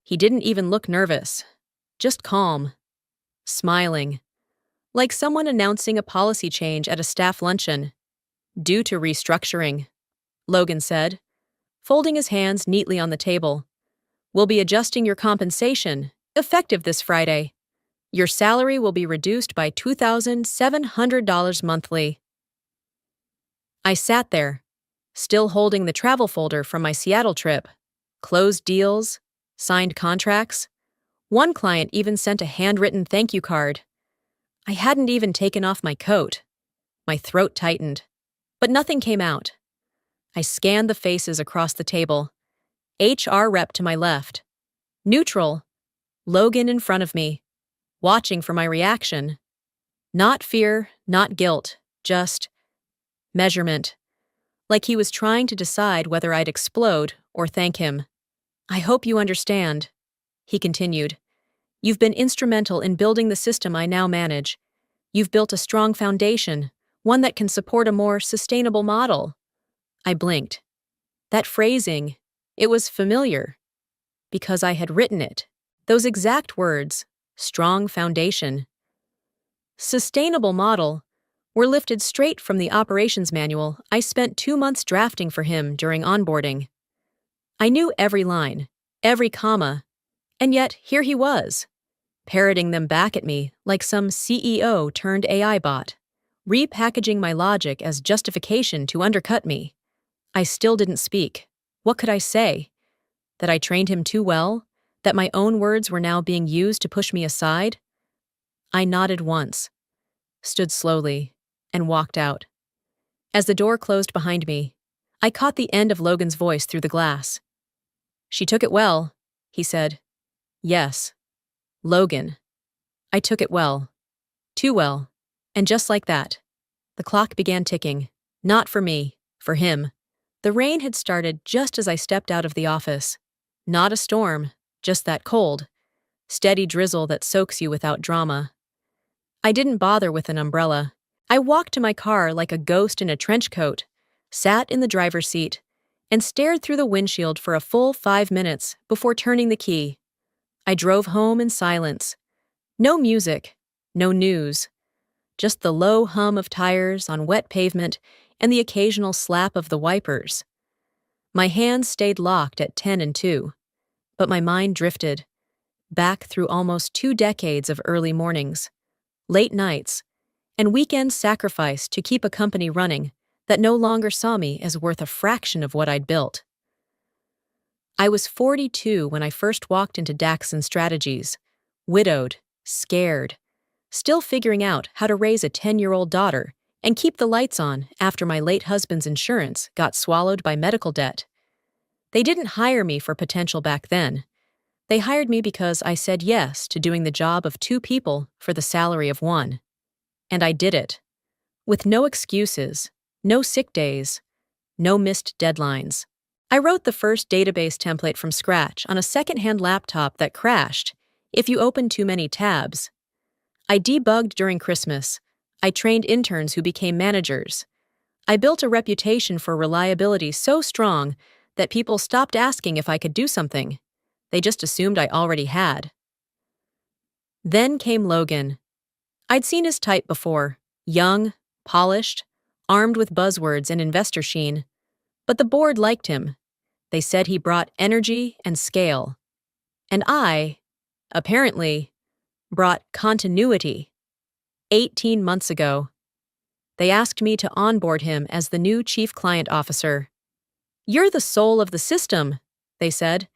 He didn't even look nervous, just calm, smiling, like someone announcing a policy change at a staff luncheon. Due to restructuring, Logan said, folding his hands neatly on the table. We'll be adjusting your compensation, effective this Friday. Your salary will be reduced by $2,700 monthly. I sat there, still holding the travel folder from my Seattle trip. Closed deals, signed contracts. One client even sent a handwritten thank you card. I hadn't even taken off my coat. My throat tightened, but nothing came out. I scanned the faces across the table. HR rep to my left. Neutral. Logan in front of me, watching for my reaction. Not fear, not guilt, just measurement. Like he was trying to decide whether I'd explode or thank him. I hope you understand, he continued. You've been instrumental in building the system I now manage. You've built a strong foundation, one that can support a more sustainable model. I blinked. That phrasing, it was familiar. Because I had written it. Those exact words, strong foundation, sustainable model, were lifted straight from the operations manual I spent 2 months drafting for him during onboarding. I knew every line, every comma, and yet here he was, parroting them back at me like some CEO turned AI bot, repackaging my logic as justification to undercut me. I still didn't speak. What could I say? That I trained him too well? That my own words were now being used to push me aside? I nodded once, stood slowly, and walked out. As the door closed behind me, I caught the end of Logan's voice through the glass. She took it well, he said. Yes. Logan. I took it well. Too well. And just like that, the clock began ticking. Not for me, for him. The rain had started just as I stepped out of the office. Not a storm, just that cold, steady drizzle that soaks you without drama. I didn't bother with an umbrella. I walked to my car like a ghost in a trench coat, sat in the driver's seat, and stared through the windshield for a full 5 minutes before turning the key. I drove home in silence. No music, no news. Just the low hum of tires on wet pavement and the occasional slap of the wipers. My hands stayed locked at 10 and 2, but my mind drifted, back through almost 2 decades of early mornings, late nights, and weekends sacrificed to keep a company running that no longer saw me as worth a fraction of what I'd built. I was 42 when I first walked into Daxon Strategies, widowed, scared, still figuring out how to raise a 10-year-old daughter and keep the lights on after my late husband's insurance got swallowed by medical debt. They didn't hire me for potential back then. They hired me because I said yes to doing the job of 2 people for the salary of 1. And I did it. With no excuses, no sick days, no missed deadlines. I wrote the first database template from scratch on a second-hand laptop that crashed if you opened too many tabs. I debugged during Christmas. I trained interns who became managers. I built a reputation for reliability so strong that people stopped asking if I could do something. They just assumed I already had. Then came Logan. I'd seen his type before, young, polished, armed with buzzwords and investor sheen. But the board liked him. They said he brought energy and scale. And I, apparently, brought continuity. 18 months ago, they asked me to onboard him as the new chief client officer. You're the soul of the system, they said.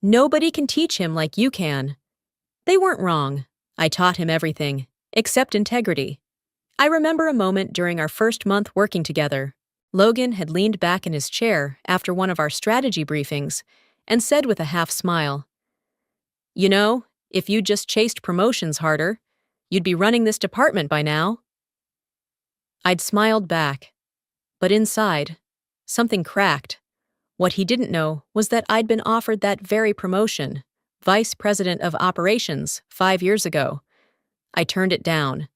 Nobody can teach him like you can. They weren't wrong. I taught him everything, except integrity. I remember a moment during our first month working together. Logan had leaned back in his chair after one of our strategy briefings and said with a half smile, "You know, if you just chased promotions harder, you'd be running this department by now." I'd smiled back, but inside, something cracked. What he didn't know was that I'd been offered that very promotion, Vice President of Operations, 5 years ago. I turned it down.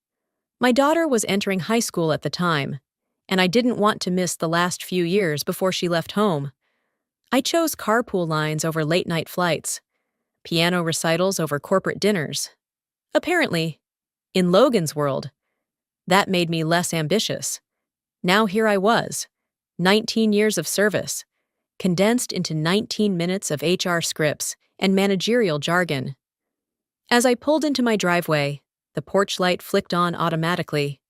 My daughter was entering high school at the time, and I didn't want to miss the last few years before she left home. I chose carpool lines over late-night flights. piano recitals over corporate dinners. Apparently, in Logan's world, that made me less ambitious. Now here I was, 19 years of service, condensed into 19 minutes of HR scripts and managerial jargon. As I pulled into my driveway, the porch light flicked on automatically.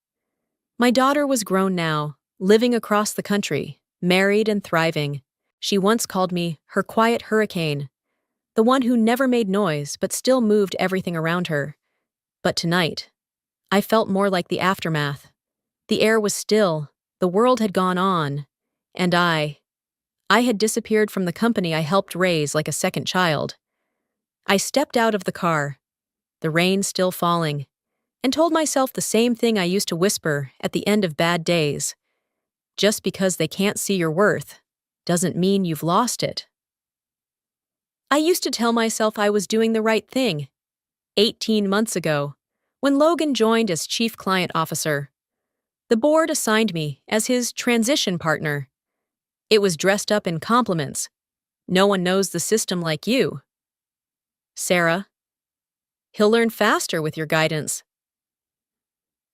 My daughter was grown now, living across the country, married and thriving. She once called me her quiet hurricane, the one who never made noise but still moved everything around her. But tonight, I felt more like the aftermath. The air was still, the world had gone on, and I had disappeared from the company I helped raise like a second child. I stepped out of the car, the rain still falling, and told myself the same thing I used to whisper at the end of bad days. Just because they can't see your worth doesn't mean you've lost it. I used to tell myself I was doing the right thing. 18 months ago, when Logan joined as Chief Client Officer, the board assigned me as his transition partner. It was dressed up in compliments. No one knows the system like you. Sarah, he'll learn faster with your guidance.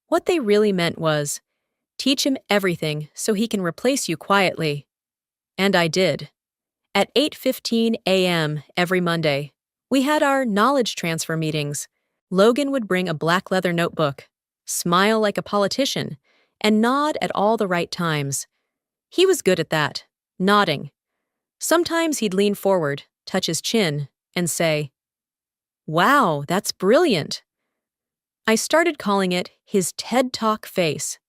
What they really meant was, teach him everything so he can replace you quietly. And I did. At 8:15 a.m. every Monday, we had our knowledge transfer meetings. Logan would bring a black leather notebook, smile like a politician, and nod at all the right times. He was good at that, nodding. Sometimes he'd lean forward, touch his chin, and say, "Wow, that's brilliant." I started calling it his TED Talk face.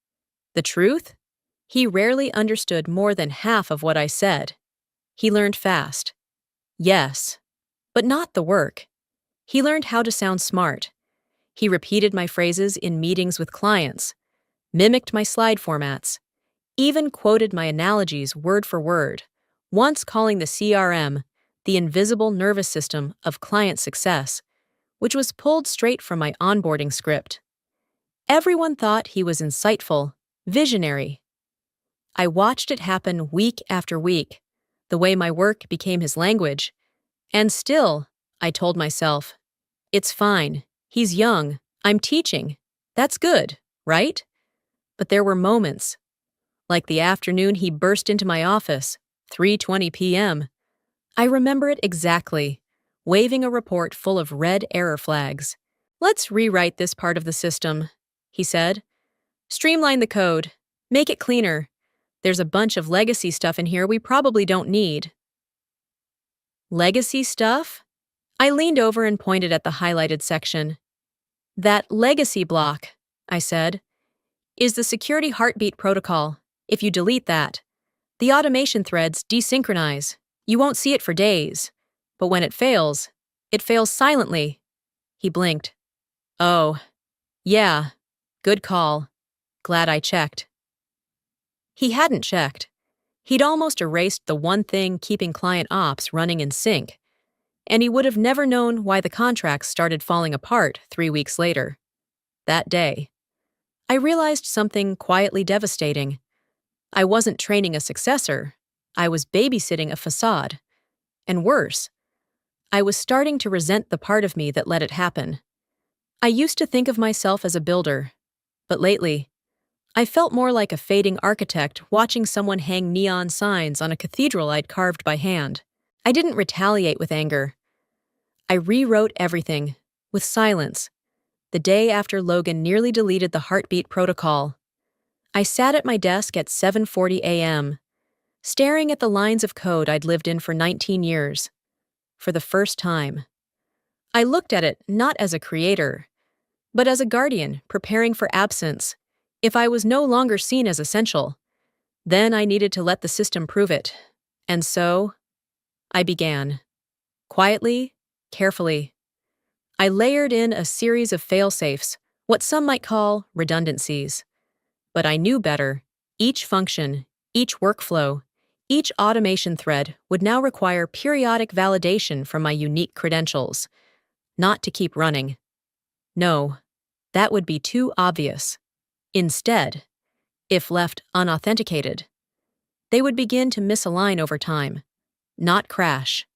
The truth? He rarely understood more than half of what I said. He learned fast. Yes, but not the work. He learned how to sound smart. He repeated my phrases in meetings with clients, mimicked my slide formats, even quoted my analogies word for word, once calling the CRM the invisible nervous system of client success, which was pulled straight from my onboarding script. Everyone thought he was insightful, visionary. I watched it happen week after week, the way my work became his language. And still, I told myself, it's fine, he's young, I'm teaching. That's good, right? But there were moments, like the afternoon he burst into my office, 3:20 p.m. I remember it exactly, waving a report full of red error flags. "Let's rewrite this part of the system," he said. "Streamline the code, make it cleaner. There's a bunch of legacy stuff in here we probably don't need." Legacy stuff? I leaned over and pointed at the highlighted section. "That legacy block," I said, "is the security heartbeat protocol. If you delete that, the automation threads desynchronize. You won't see it for days. But when it fails silently." He blinked. "Oh, yeah, good call. Glad I checked." He hadn't checked. He'd almost erased the one thing keeping client ops running in sync, and he would have never known why the contracts started falling apart 3 weeks later. That day, I realized something quietly devastating. I wasn't training a successor. I was babysitting a facade. And worse, I was starting to resent the part of me that let it happen. I used to think of myself as a builder, but lately, I felt more like a fading architect watching someone hang neon signs on a cathedral I'd carved by hand. I didn't retaliate with anger. I rewrote everything, with silence, the day after Logan nearly deleted the heartbeat protocol. I sat at my desk at 7:40 a.m., staring at the lines of code I'd lived in for 19 years. For the first time, I looked at it not as a creator, but as a guardian preparing for absence. If I was no longer seen as essential, then I needed to let the system prove it. And so, I began. Quietly, carefully. I layered in a series of fail-safes, what some might call redundancies. But I knew better. Each function, each workflow, each automation thread would now require periodic validation from my unique credentials, not to keep running. No, that would be too obvious. Instead, if left unauthenticated, they would begin to misalign over time, not crash,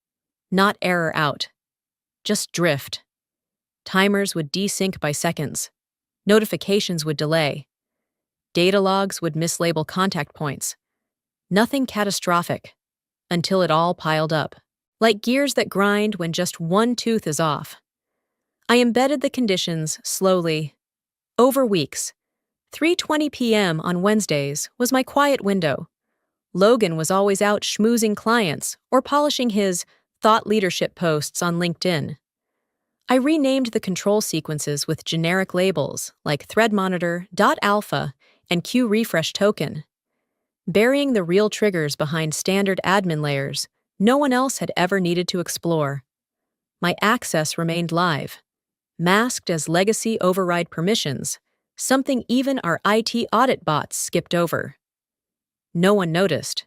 not error out. just drift. Timers would desync by seconds. Notifications would delay. Data logs would mislabel contact points. Nothing catastrophic, until it all piled up. Like gears that grind when just one tooth is off. I embedded the conditions slowly. Over weeks. 3:20 p.m. on Wednesdays was my quiet window. Logan was always out schmoozing clients or polishing his thought leadership posts on LinkedIn. I renamed the control sequences with generic labels like threadmonitor.alpha and QRefreshToken. Burying the real triggers behind standard admin layers no one else had ever needed to explore. My access remained live, masked as legacy override permissions, something even our IT audit bots skipped over. No one noticed,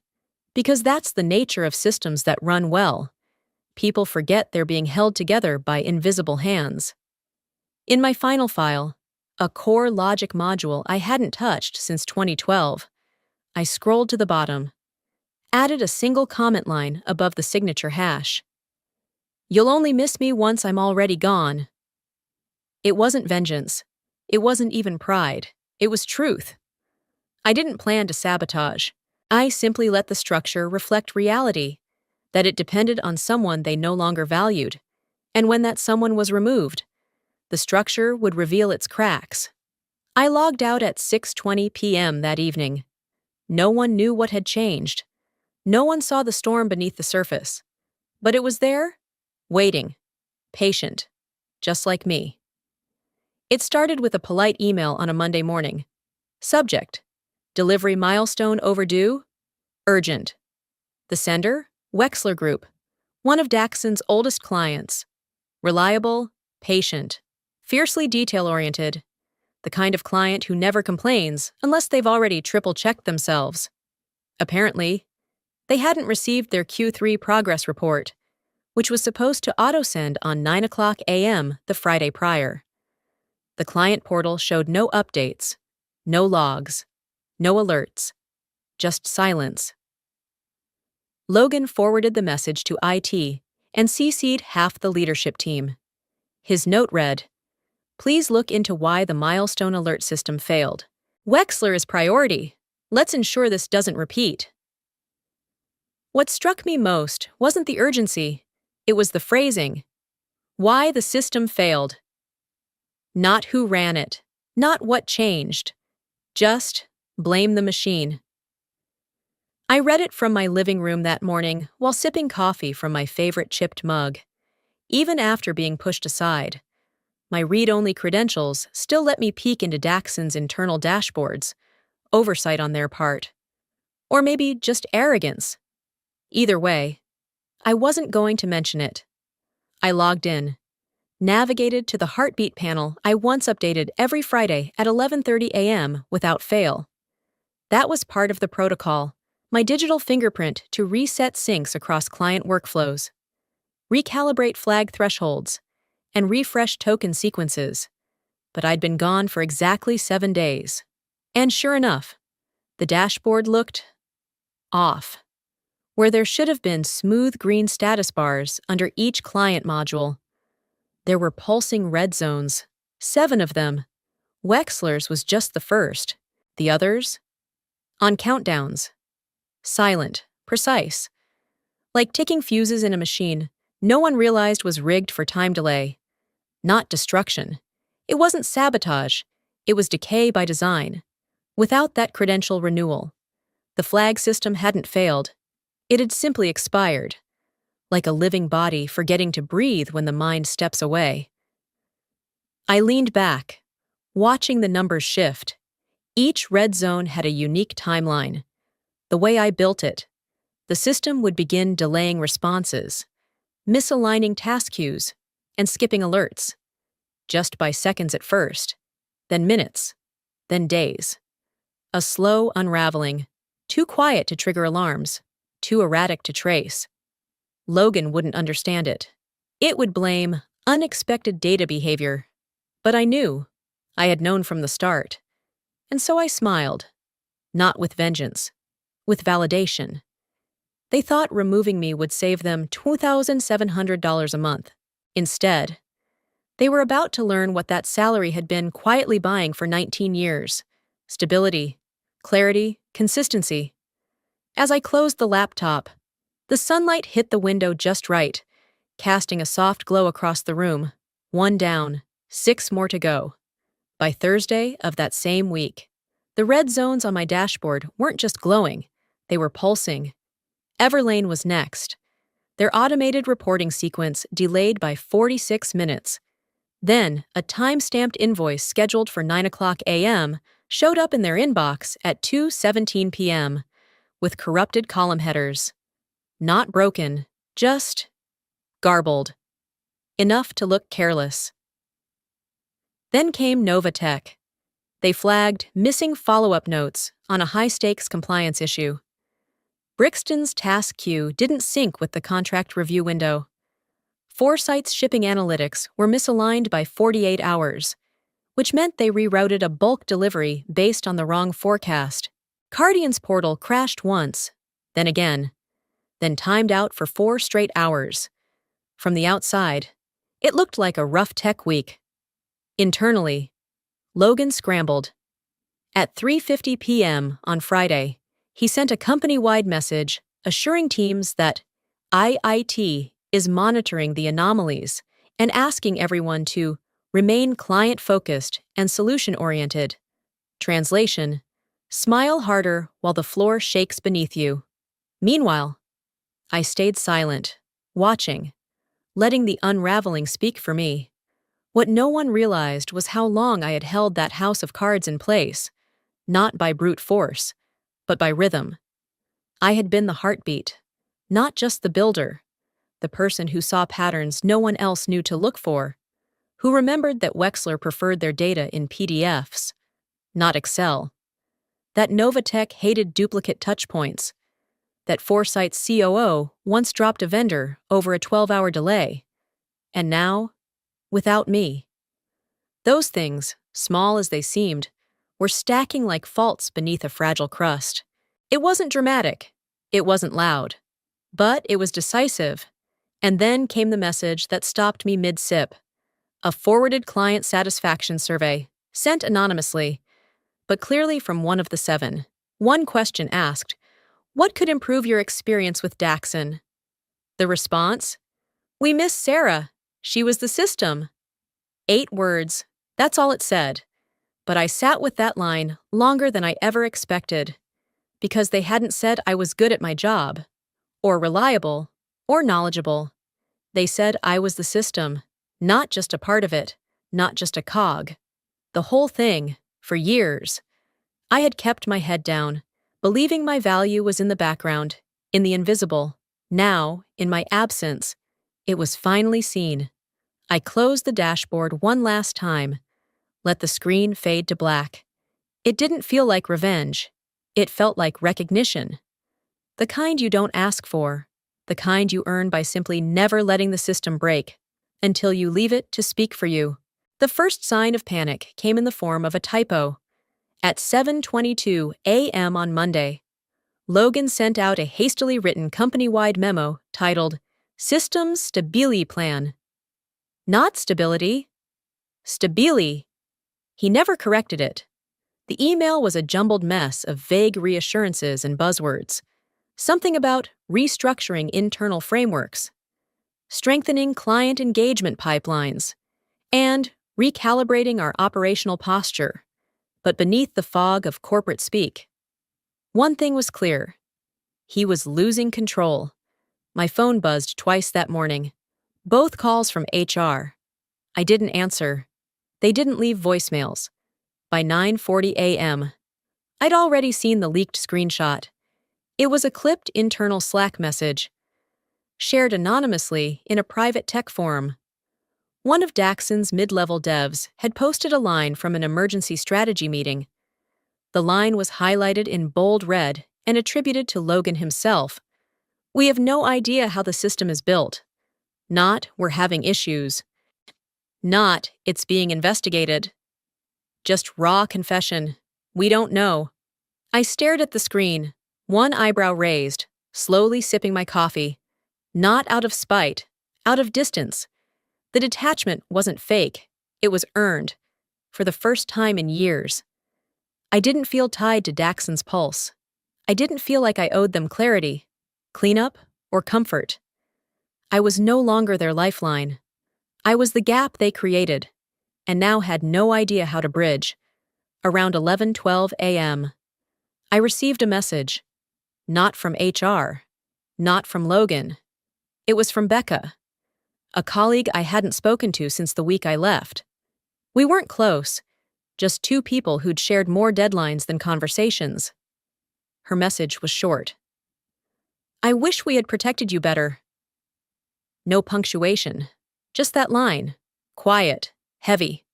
because that's the nature of systems that run well. People forget they're being held together by invisible hands. In my final file, a core logic module I hadn't touched since 2012, I scrolled to the bottom, added a single comment line above the signature hash. "You'll only miss me once I'm already gone." It wasn't vengeance. It wasn't even pride. It was truth. I didn't plan to sabotage. I simply let the structure reflect reality, that it depended on someone they no longer valued, and when that someone was removed, the structure would reveal its cracks. I logged out at 6:20 p.m. that evening. No one knew what had changed. No one saw the storm beneath the surface. But it was there, waiting, patient, just like me. It started with a polite email on a Monday morning. Subject: delivery milestone overdue, urgent. The sender: Wexler Group, one of Daxon's oldest clients. Reliable, patient, fiercely detail-oriented, the kind of client who never complains unless they've already triple-checked themselves. Apparently, they hadn't received their Q3 progress report, which was supposed to auto-send on 9:00 a.m. the Friday prior. The client portal showed no updates, no logs, no alerts, just silence. Logan forwarded the message to IT and CC'd half the leadership team. His note read, "Please look into why the milestone alert system failed. Wexler is priority. Let's ensure this doesn't repeat." What struck me most wasn't the urgency, it was the phrasing. Why the system failed. Not who ran it, not what changed. Just blame the machine. I read it from my living room that morning while sipping coffee from my favorite chipped mug. Even after being pushed aside, my read-only credentials still let me peek into Daxon's internal dashboards, oversight on their part. Or maybe just arrogance. Either way, I wasn't going to mention it. I logged in, navigated to the heartbeat panel I once updated every Friday at 11:30 a.m. without fail. That was part of the protocol, my digital fingerprint to reset syncs across client workflows, recalibrate flag thresholds, and refresh token sequences. But I'd been gone for exactly 7 days. And sure enough, the dashboard looked off. Where there should have been smooth green status bars under each client module, there were pulsing red zones, 7 of them. Wexler's was just the first. The others? On countdowns. Silent, precise. Like ticking fuses in a machine no one realized was rigged for time delay. Not destruction. It wasn't sabotage. It was decay by design. Without that credential renewal, the flag system hadn't failed. It had simply expired. Like a living body forgetting to breathe when the mind steps away. I leaned back, watching the numbers shift. Each red zone had a unique timeline. The way I built it, the system would begin delaying responses, misaligning task queues, and skipping alerts. Just by seconds at first, then minutes, then days. A slow unraveling, too quiet to trigger alarms, too erratic to trace. Logan wouldn't understand it. It would blame unexpected data behavior. But I knew. I had known from the start. And so I smiled. Not with vengeance. With validation. They thought removing me would save them $2,700 a month. Instead, they were about to learn what that salary had been quietly buying for 19 years: stability, clarity, consistency. As I closed the laptop, the sunlight hit the window just right, casting a soft glow across the room. One down, 6 more to go. By Thursday of that same week, the red zones on my dashboard weren't just glowing, they were pulsing. Everlane was next, their automated reporting sequence delayed by 46 minutes. Then, a time-stamped invoice scheduled for 9 o'clock a.m. showed up in their inbox at 2:17 p.m. with corrupted column headers. Not broken, just garbled. Enough to look careless. Then came Novatech. They flagged missing follow-up notes on a high-stakes compliance issue. Brixton's task queue didn't sync with the contract review window. Foresight's shipping analytics were misaligned by 48 hours, which meant they rerouted a bulk delivery based on the wrong forecast. Cardian's portal crashed once, then again, then timed out for 4 straight hours. From the outside, it looked like a rough tech week. Internally, Logan scrambled. At 3:50 p.m. on Friday, he sent a company-wide message assuring teams that IIT is monitoring the anomalies and asking everyone to remain client-focused and solution-oriented. Translation: smile harder while the floor shakes beneath you. Meanwhile, I stayed silent, watching, letting the unraveling speak for me. What no one realized was how long I had held that house of cards in place, not by brute force, but by rhythm. I had been the heartbeat, not just the builder, the person who saw patterns no one else knew to look for, who remembered that Wexler preferred their data in PDFs, not Excel, that Novatech hated duplicate touchpoints, that Foresight's COO once dropped a vendor over a 12-hour delay, and now, without me. Those things, small as they seemed, were stacking like faults beneath a fragile crust. It wasn't dramatic, it wasn't loud, but it was decisive. And then came the message that stopped me mid-sip. A forwarded client satisfaction survey, sent anonymously, but clearly from one of the 7. One question asked, "What could improve your experience with Daxon?" The response? "We miss Sarah. She was the system." 8 words, that's all it said. But I sat with that line longer than I ever expected, because they hadn't said I was good at my job, or reliable, or knowledgeable. They said I was the system, not just a part of it, not just a cog. The whole thing, for years. I had kept my head down, believing my value was in the background, in the invisible. Now, in my absence, it was finally seen. I closed the dashboard one last time, let the screen fade to black. It didn't feel like revenge. It felt like recognition. The kind you don't ask for. The kind you earn by simply never letting the system break, until you leave it to speak for you. The first sign of panic came in the form of a typo. At 7:22 a.m. on Monday, Logan sent out a hastily written company-wide memo titled Systems Stability Plan. Not stability. Stabili. He never corrected it. The email was a jumbled mess of vague reassurances and buzzwords. Something about restructuring internal frameworks, strengthening client engagement pipelines, and recalibrating our operational posture. But beneath the fog of corporate speak, one thing was clear. He was losing control. My phone buzzed twice that morning, both calls from HR. I didn't answer. They didn't leave voicemails. By 9:40 a.m., I'd already seen the leaked screenshot. It was a clipped internal Slack message, shared anonymously in a private tech forum. One of Daxon's mid-level devs had posted a line from an emergency strategy meeting. The line was highlighted in bold red and attributed to Logan himself. "We have no idea how the system is built. Not, we're having issues. Not, it's being investigated. Just raw confession. We don't know." I stared at the screen, one eyebrow raised, slowly sipping my coffee. Not out of spite, out of distance. The detachment wasn't fake, it was earned, for the first time in years. I didn't feel tied to Daxon's pulse. I didn't feel like I owed them clarity, cleanup, or comfort. I was no longer their lifeline. I was the gap they created, and now had no idea how to bridge. Around 11:12 a.m., I received a message. Not from HR. Not from Logan. It was from Becca, a colleague I hadn't spoken to since the week I left. We weren't close, just two people who'd shared more deadlines than conversations. Her message was short. I wish we had protected you better. No punctuation, just that line, quiet, heavy.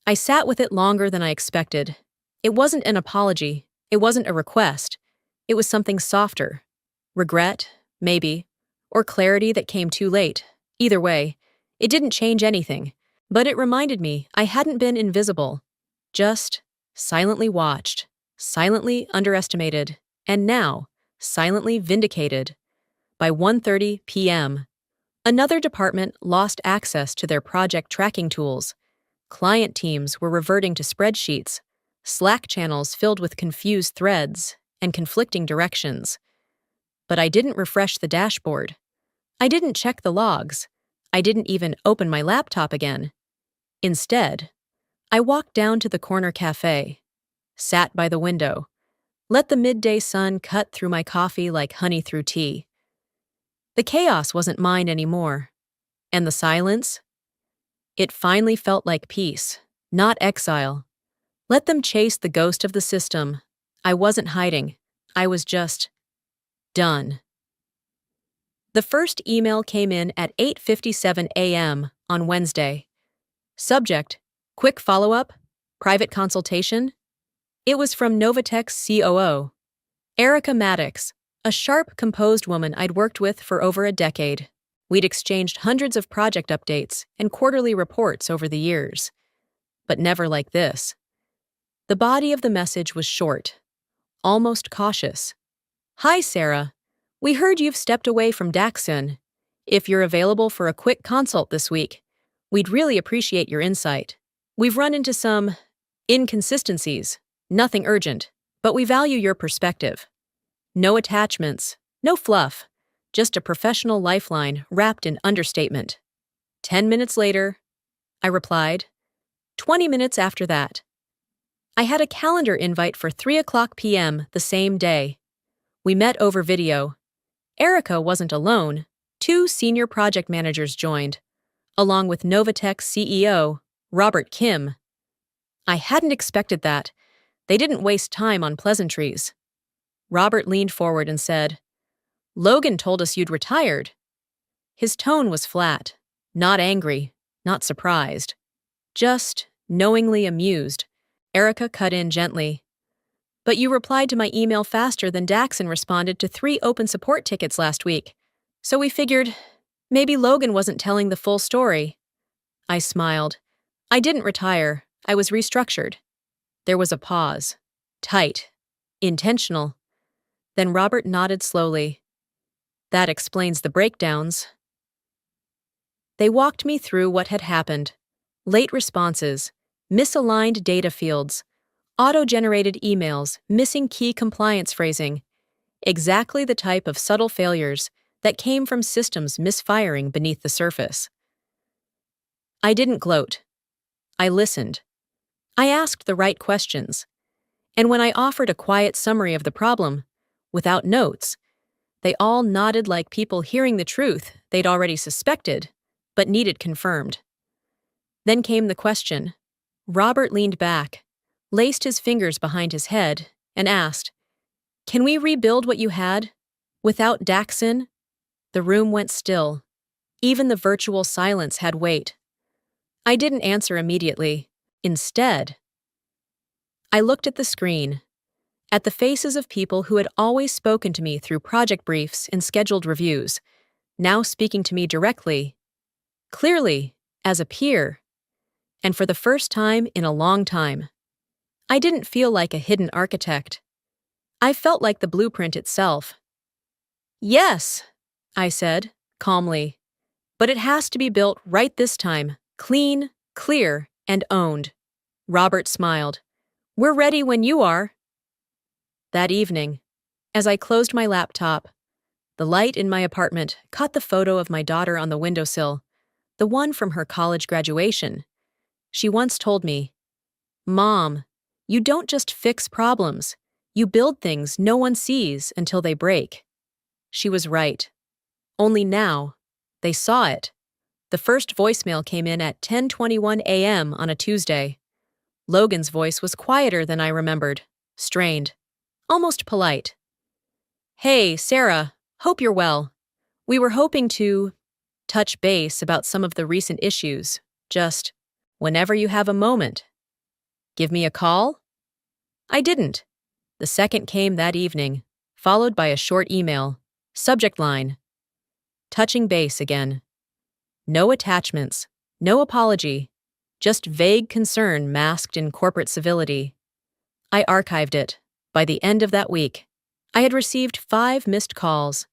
I sat with it longer than I expected. It wasn't an apology, it wasn't a request. It was something softer. Regret, maybe, or clarity that came too late. Either way, it didn't change anything, but it reminded me I hadn't been invisible, just silently watched, silently underestimated, and now silently vindicated. By 1:30 p.m., another department lost access to their project tracking tools. Client teams were reverting to spreadsheets, Slack channels filled with confused threads and conflicting directions. But I didn't refresh the dashboard. I didn't check the logs. I didn't even open my laptop again. Instead, I walked down to the corner cafe, sat by the window, let the midday sun cut through my coffee like honey through tea. The chaos wasn't mine anymore. And the silence? It finally felt like peace, not exile. Let them chase the ghost of the system. I wasn't hiding. I was just done. The first email came in at 8:57 a.m. on Wednesday. Subject: quick follow-up, private consultation. It was from Novatech's COO, Erica Maddox, a sharp, composed woman I'd worked with for over a decade. We'd exchanged hundreds of project updates and quarterly reports over the years. But never like this. The body of the message was short, almost cautious. Hi, Sarah. We heard you've stepped away from Daxon. If you're available for a quick consult this week, we'd really appreciate your insight. We've run into some inconsistencies, nothing urgent, but we value your perspective. No attachments, no fluff, just a professional lifeline wrapped in understatement. 10 minutes later, I replied. 20 minutes after that. I had a calendar invite for 3:00 p.m. the same day. We met over video. Erica wasn't alone. Two senior project managers joined, along with Novatech's CEO, Robert Kim. I hadn't expected that. They didn't waste time on pleasantries. Robert leaned forward and said, "Logan told us you'd retired." His tone was flat, not angry, not surprised, just knowingly amused. Erica cut in gently. "But you replied to my email faster than Daxon responded to 3 open support tickets last week. So we figured, maybe Logan wasn't telling the full story." I smiled. I didn't retire. I was restructured. There was a pause. Tight. Intentional. Then Robert nodded slowly. "That explains the breakdowns." They walked me through what had happened. Late responses, misaligned data fields, auto-generated emails, missing key compliance phrasing. Exactly the type of subtle failures that came from systems misfiring beneath the surface. I didn't gloat. I listened. I asked the right questions. And when I offered a quiet summary of the problem, without notes, they all nodded like people hearing the truth they'd already suspected, but needed confirmed. Then came the question. Robert leaned back, laced his fingers behind his head, and asked, "Can we rebuild what you had? Without Daxon?" The room went still. Even the virtual silence had weight. I didn't answer immediately. Instead, I looked at the screen, at the faces of people who had always spoken to me through project briefs and scheduled reviews, now speaking to me directly, clearly, as a peer, and for the first time in a long time. I didn't feel like a hidden architect. I felt like the blueprint itself. "Yes," I said, calmly. But it has to be built right this time, clean, clear, and owned. Robert smiled. We're ready when you are. That evening, as I closed my laptop, the light in my apartment caught the photo of my daughter on the windowsill, the one from her college graduation. She once told me, Mom, you don't just fix problems, you build things no one sees until they break. She was right. Only now, they saw it. The first voicemail came in at 10:21 a.m. on a Tuesday. Logan's voice was quieter than I remembered, strained, almost polite. Hey, Sarah, hope you're well. We were hoping to touch base about some of the recent issues, just whenever you have a moment. Give me a call? I didn't. The second came that evening, followed by a short email. Subject line. Touching base again. No attachments, no apology, just vague concern masked in corporate civility. I archived it. By the end of that week, I had received 5 missed calls,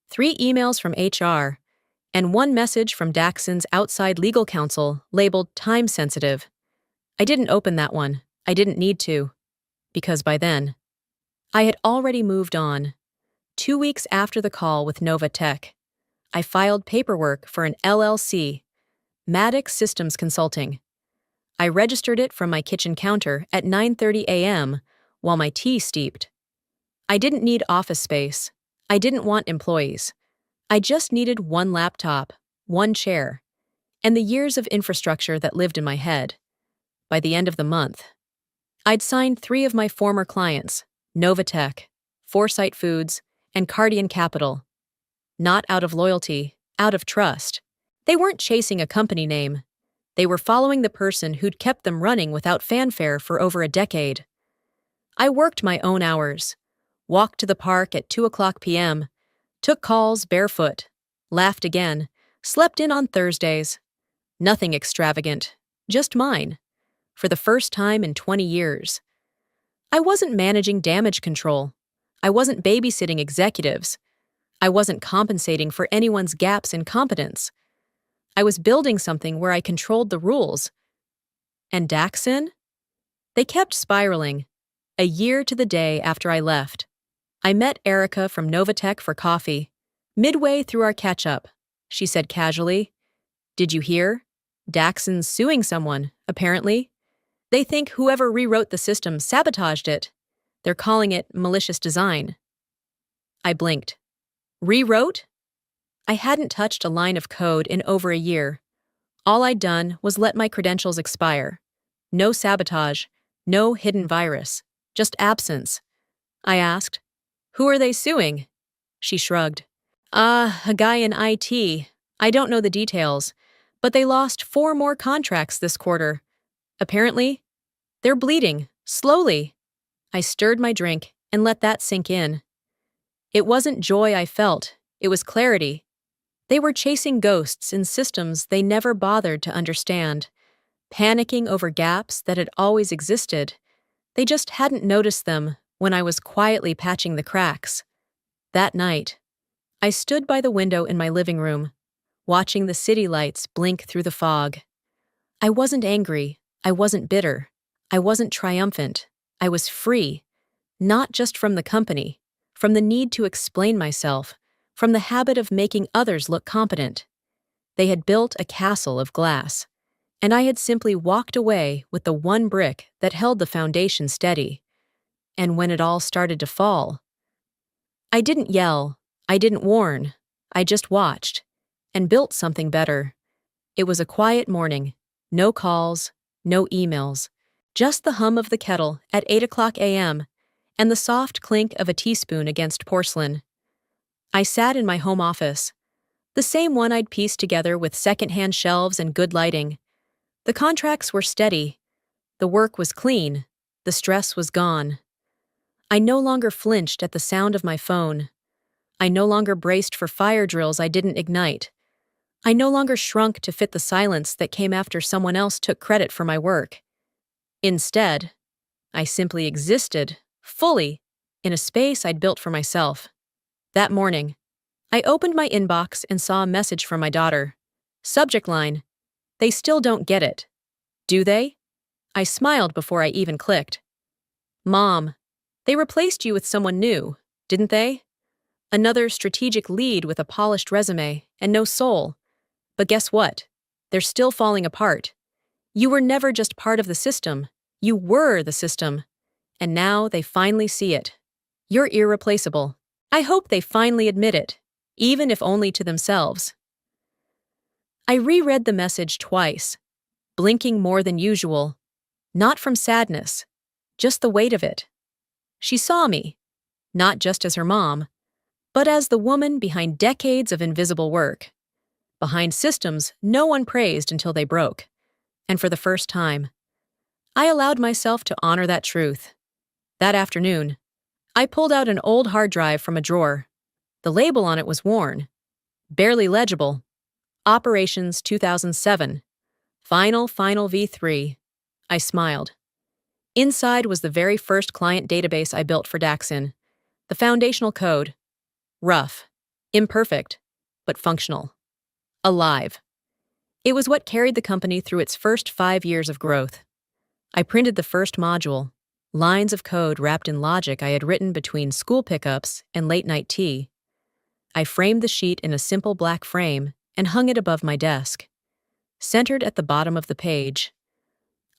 3 emails from HR, and 1 message from Daxon's outside legal counsel labeled time-sensitive. I didn't open that one. I didn't need to. Because by then, I had already moved on. 2 weeks after the call with Nova Tech, I filed paperwork for an LLC, Maddox Systems Consulting. I registered it from my kitchen counter at 9:30 a.m. while my tea steeped. I didn't need office space. I didn't want employees. I just needed 1 laptop, 1 chair, and the years of infrastructure that lived in my head. By the end of the month, I'd signed 3 of my former clients, Novatech, Foresight Foods, and Cardian Capital. Not out of loyalty, out of trust. They weren't chasing a company name. They were following the person who'd kept them running without fanfare for over a decade. I worked my own hours, walked to the park at 2:00 p.m., took calls barefoot, laughed again, slept in on Thursdays. Nothing extravagant, just mine. For the first time in 20 years. I wasn't managing damage control. I wasn't babysitting executives. I wasn't compensating for anyone's gaps in competence. I was building something where I controlled the rules. And Daxon? They kept spiraling. A year to the day after I left, I met Erica from Novatech for coffee. Midway through our catch-up, she said casually, Did you hear? Daxon's suing someone, apparently. They think whoever rewrote the system sabotaged it. They're calling it malicious design. I blinked. Rewrote? I hadn't touched a line of code in over a year. All I'd done was let my credentials expire. No sabotage, no hidden virus, just absence. I asked, Who are they suing? She shrugged. A guy in IT. I don't know the details, but they lost 4 more contracts this quarter. Apparently, they're bleeding, slowly. I stirred my drink and let that sink in. It wasn't joy I felt, it was clarity. They were chasing ghosts in systems they never bothered to understand, panicking over gaps that had always existed. They just hadn't noticed them when I was quietly patching the cracks. That night, I stood by the window in my living room, watching the city lights blink through the fog. I wasn't angry. I wasn't bitter. I wasn't triumphant. I was free, not just from the company, from the need to explain myself, from the habit of making others look competent. They had built a castle of glass, and I had simply walked away with the 1 brick that held the foundation steady. And when it all started to fall, I didn't yell, I didn't warn, I just watched, and built something better. It was a quiet morning, no calls, no emails, just the hum of the kettle at 8:00 a.m. and the soft clink of a teaspoon against porcelain. I sat in my home office, the same one I'd pieced together with secondhand shelves and good lighting. The contracts were steady. The work was clean. The stress was gone. I no longer flinched at the sound of my phone. I no longer braced for fire drills I didn't ignite. I no longer shrunk to fit the silence that came after someone else took credit for my work. Instead, I simply existed, fully, in a space I'd built for myself. That morning, I opened my inbox and saw a message from my daughter. Subject line: they still don't get it. Do they? I smiled before I even clicked. Mom, they replaced you with someone new, didn't they? Another strategic lead with a polished resume and no soul. But guess what? They're still falling apart. You were never just part of the system. You were the system. And now they finally see it. You're irreplaceable. I hope they finally admit it, even if only to themselves. I reread the message twice, blinking more than usual. Not from sadness, just the weight of it. She saw me, not just as her mom, but as the woman behind decades of invisible work. Behind systems no one praised until they broke. And for the first time, I allowed myself to honor that truth. That afternoon, I pulled out an old hard drive from a drawer. The label on it was worn, barely legible. Operations 2007. Final V3. I smiled. Inside was the very first client database I built for Daxon. The foundational code. Rough, imperfect, but functional. Alive. It was what carried the company through its first 5 years of growth. I printed the first module, lines of code wrapped in logic I had written between school pickups and late-night tea. I framed the sheet in a simple black frame and hung it above my desk. Centered at the bottom of the page,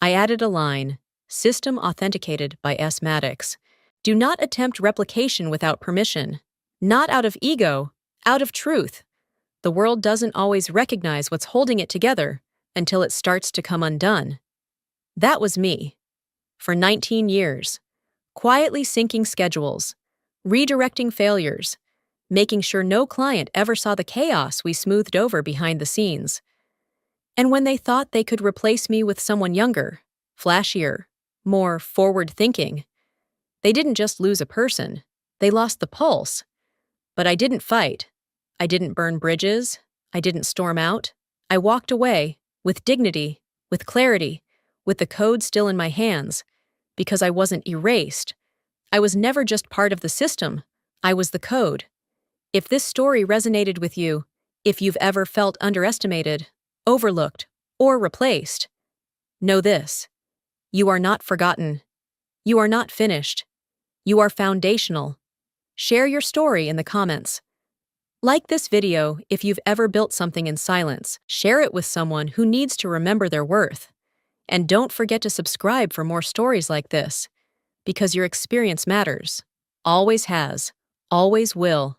I added a line, system authenticated by S. Maddox. Do not attempt replication without permission. Not out of ego, out of truth. The world doesn't always recognize what's holding it together until it starts to come undone. That was me. For 19 years, quietly syncing schedules, redirecting failures, making sure no client ever saw the chaos we smoothed over behind the scenes. And when they thought they could replace me with someone younger, flashier, more forward-thinking, they didn't just lose a person, they lost the pulse. But I didn't fight. I didn't burn bridges. I didn't storm out. I walked away, with dignity, with clarity, with the code still in my hands, because I wasn't erased. I was never just part of the system. I was the code. If this story resonated with you, if you've ever felt underestimated, overlooked, or replaced, know this: you are not forgotten. You are not finished. You are foundational. Share your story in the comments. Like this video if you've ever built something in silence. Share it with someone who needs to remember their worth. And don't forget to subscribe for more stories like this, because your experience matters. Always has. Always will.